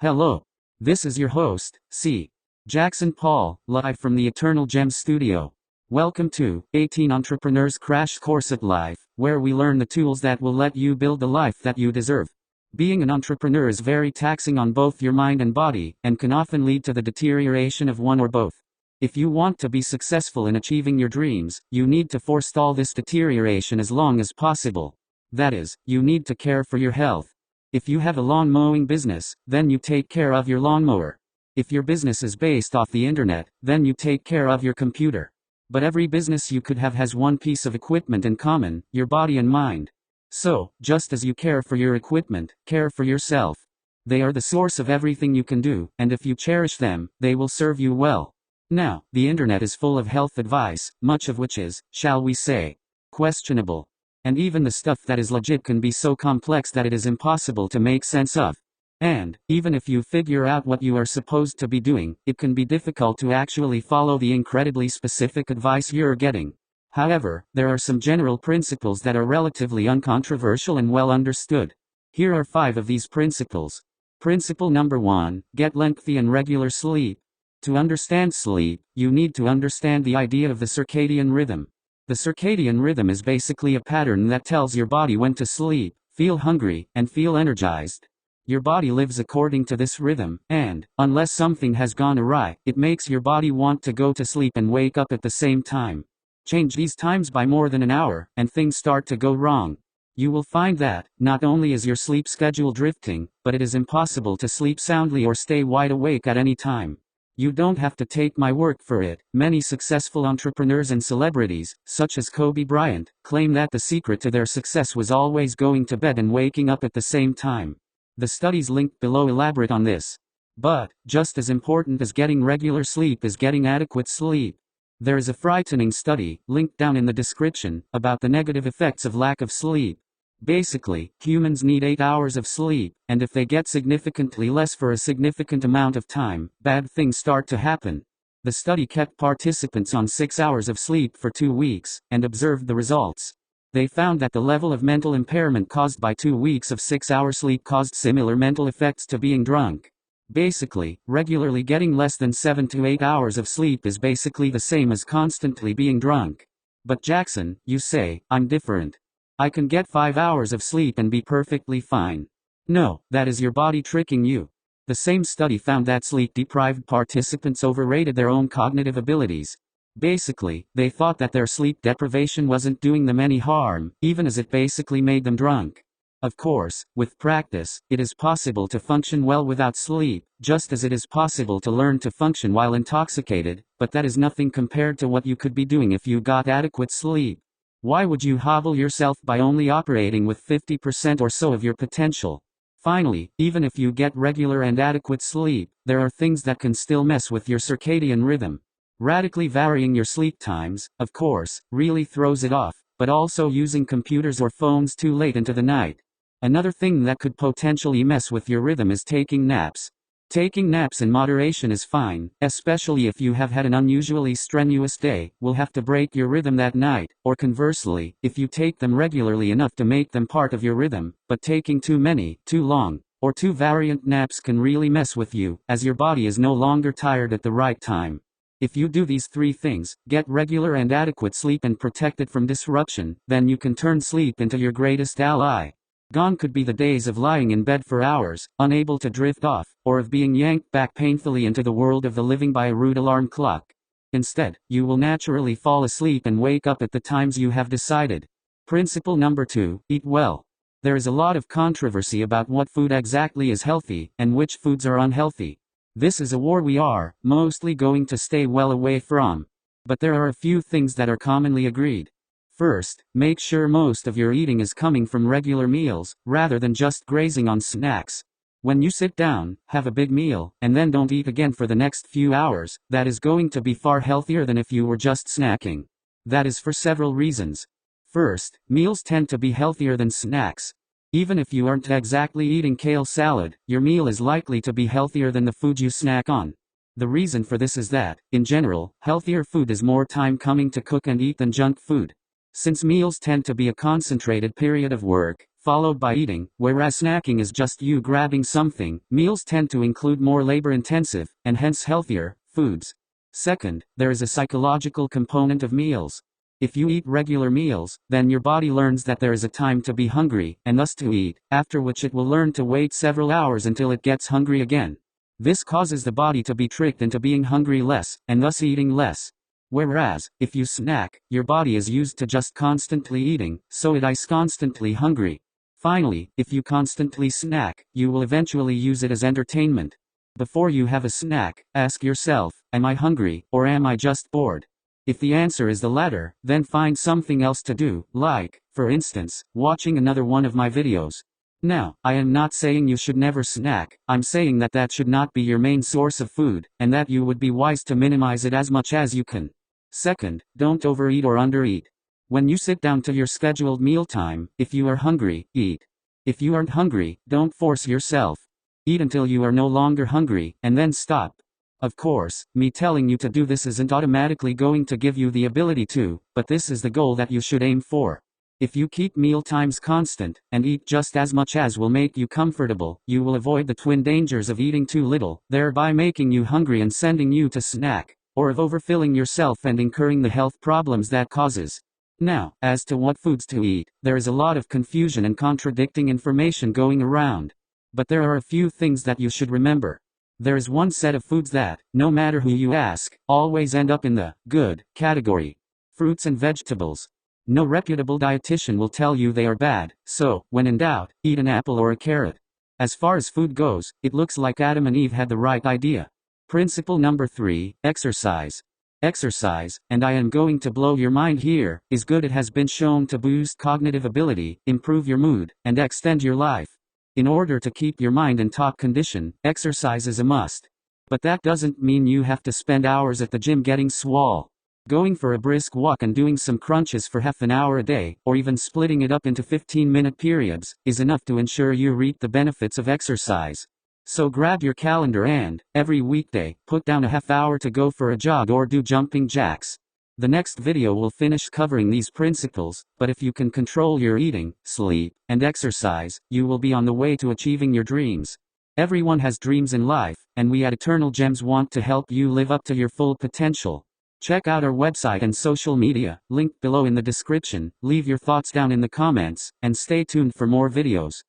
Hello. This is your host, C. Jackson Paul, live from the Eternal Gems studio. Welcome to 18 Entrepreneurs Crash Course at Life, where we learn the tools that will let you build the life that you deserve. Being an entrepreneur is very taxing on both your mind and body, and can often lead to the deterioration of one or both. If you want to be successful in achieving your dreams, you need to forestall this deterioration as long as possible. That is, you need to care for your health. If you have a lawn mowing business, then you take care of your lawnmower. If your business is based off the internet, then you take care of your computer. But every business you could have has one piece of equipment in common, your body and mind. So, just as you care for your equipment, care for yourself. They are the source of everything you can do, and if you cherish them, they will serve you well. Now, the internet is full of health advice, much of which is, shall we say, questionable. And even the stuff that is legit can be so complex that it is impossible to make sense of. And, even if you figure out what you are supposed to be doing, it can be difficult to actually follow the incredibly specific advice you're getting. However, there are some general principles that are relatively uncontroversial and well understood. Here are 5 of these principles. Principle number 1, get lengthy and regular sleep. To understand sleep, you need to understand the idea of the circadian rhythm. The circadian rhythm is basically a pattern that tells your body when to sleep, feel hungry, and feel energized. Your body lives according to this rhythm, and, unless something has gone awry, it makes your body want to go to sleep and wake up at the same time. Change these times by more than an hour, and things start to go wrong. You will find that, not only is your sleep schedule drifting, but it is impossible to sleep soundly or stay wide awake at any time. You don't have to take my word for it. Many successful entrepreneurs and celebrities, such as Kobe Bryant, claim that the secret to their success was always going to bed and waking up at the same time. The studies linked below elaborate on this. But, just as important as getting regular sleep is getting adequate sleep. There is a frightening study, linked down in the description, about the negative effects of lack of sleep. Basically, humans need 8 hours of sleep, and if they get significantly less for a significant amount of time, bad things start to happen. The study kept participants on 6 hours of sleep for 2 weeks, and observed the results. They found that the level of mental impairment caused by 2 weeks of 6-hour sleep caused similar mental effects to being drunk. Basically, regularly getting less than 7 to 8 hours of sleep is basically the same as constantly being drunk. But Jackson, you say, I'm different. I can get 5 hours of sleep and be perfectly fine. No, that is your body tricking you. The same study found that sleep-deprived participants overrated their own cognitive abilities. Basically, they thought that their sleep deprivation wasn't doing them any harm, even as it basically made them drunk. Of course, with practice, it is possible to function well without sleep, just as it is possible to learn to function while intoxicated, but that is nothing compared to what you could be doing if you got adequate sleep. Why would you hobble yourself by only operating with 50% or so of your potential? Finally, even if you get regular and adequate sleep, there are things that can still mess with your circadian rhythm. Radically varying your sleep times, of course, really throws it off, but also using computers or phones too late into the night. Another thing that could potentially mess with your rhythm is taking naps. Taking naps in moderation is fine, especially if you have had an unusually strenuous day, will have to break your rhythm that night, or conversely, if you take them regularly enough to make them part of your rhythm, but taking too many, too long, or too variant naps can really mess with you, as your body is no longer tired at the right time. If you do these 3 things, get regular and adequate sleep and protect it from disruption, then you can turn sleep into your greatest ally. Gone could be the days of lying in bed for hours, unable to drift off, or of being yanked back painfully into the world of the living by a rude alarm clock. Instead, you will naturally fall asleep and wake up at the times you have decided. Principle number 2, eat well. There is a lot of controversy about what food exactly is healthy, and which foods are unhealthy. This is a war we are, mostly going to stay well away from. But there are a few things that are commonly agreed. First, make sure most of your eating is coming from regular meals, rather than just grazing on snacks. When you sit down, have a big meal, and then don't eat again for the next few hours. That is going to be far healthier than if you were just snacking. That is for several reasons. First, meals tend to be healthier than snacks. Even if you aren't exactly eating kale salad, your meal is likely to be healthier than the food you snack on. The reason for this is that, in general, healthier food is more time coming to cook and eat than junk food. Since meals tend to be a concentrated period of work, followed by eating, whereas snacking is just you grabbing something. Meals tend to include more labor-intensive, and hence healthier, foods. Second, there is a psychological component of meals. If you eat regular meals, then your body learns that there is a time to be hungry, and thus to eat, after which it will learn to wait several hours until it gets hungry again. This causes the body to be tricked into being hungry less, and thus eating less. Whereas, if you snack, your body is used to just constantly eating, so it is constantly hungry. Finally, if you constantly snack, you will eventually use it as entertainment. Before you have a snack, ask yourself, am I hungry, or am I just bored? If the answer is the latter, then find something else to do, like, for instance, watching another one of my videos. Now, I am not saying you should never snack, I'm saying that that should not be your main source of food, and that you would be wise to minimize it as much as you can. Second, don't overeat or undereat. When you sit down to your scheduled mealtime, if you are hungry, eat. If you aren't hungry, don't force yourself. Eat until you are no longer hungry, and then stop. Of course, me telling you to do this isn't automatically going to give you the ability to, but this is the goal that you should aim for. If you keep meal times constant, and eat just as much as will make you comfortable, you will avoid the twin dangers of eating too little, thereby making you hungry and sending you to snack, or of overfilling yourself and incurring the health problems that causes. Now, as to what foods to eat, there is a lot of confusion and contradicting information going around. But there are a few things that you should remember. There is one set of foods that, no matter who you ask, always end up in the good category. Fruits and vegetables. No reputable dietitian will tell you they are bad, so, when in doubt, eat an apple or a carrot. As far as food goes, it looks like Adam and Eve had the right idea. Principle number 3, exercise. Exercise, and I am going to blow your mind here, is good. It has been shown to boost cognitive ability, improve your mood, and extend your life. In order to keep your mind in top condition, exercise is a must. But that doesn't mean you have to spend hours at the gym getting swole. Going for a brisk walk and doing some crunches for half an hour a day, or even splitting it up into 15-minute periods, is enough to ensure you reap the benefits of exercise. So grab your calendar and, every weekday, put down a half hour to go for a jog or do jumping jacks. The next video will finish covering these principles, but if you can control your eating, sleep, and exercise, you will be on the way to achieving your dreams. Everyone has dreams in life, and we at Eternal Gems want to help you live up to your full potential. Check out our website and social media, linked below in the description, leave your thoughts down in the comments, and stay tuned for more videos.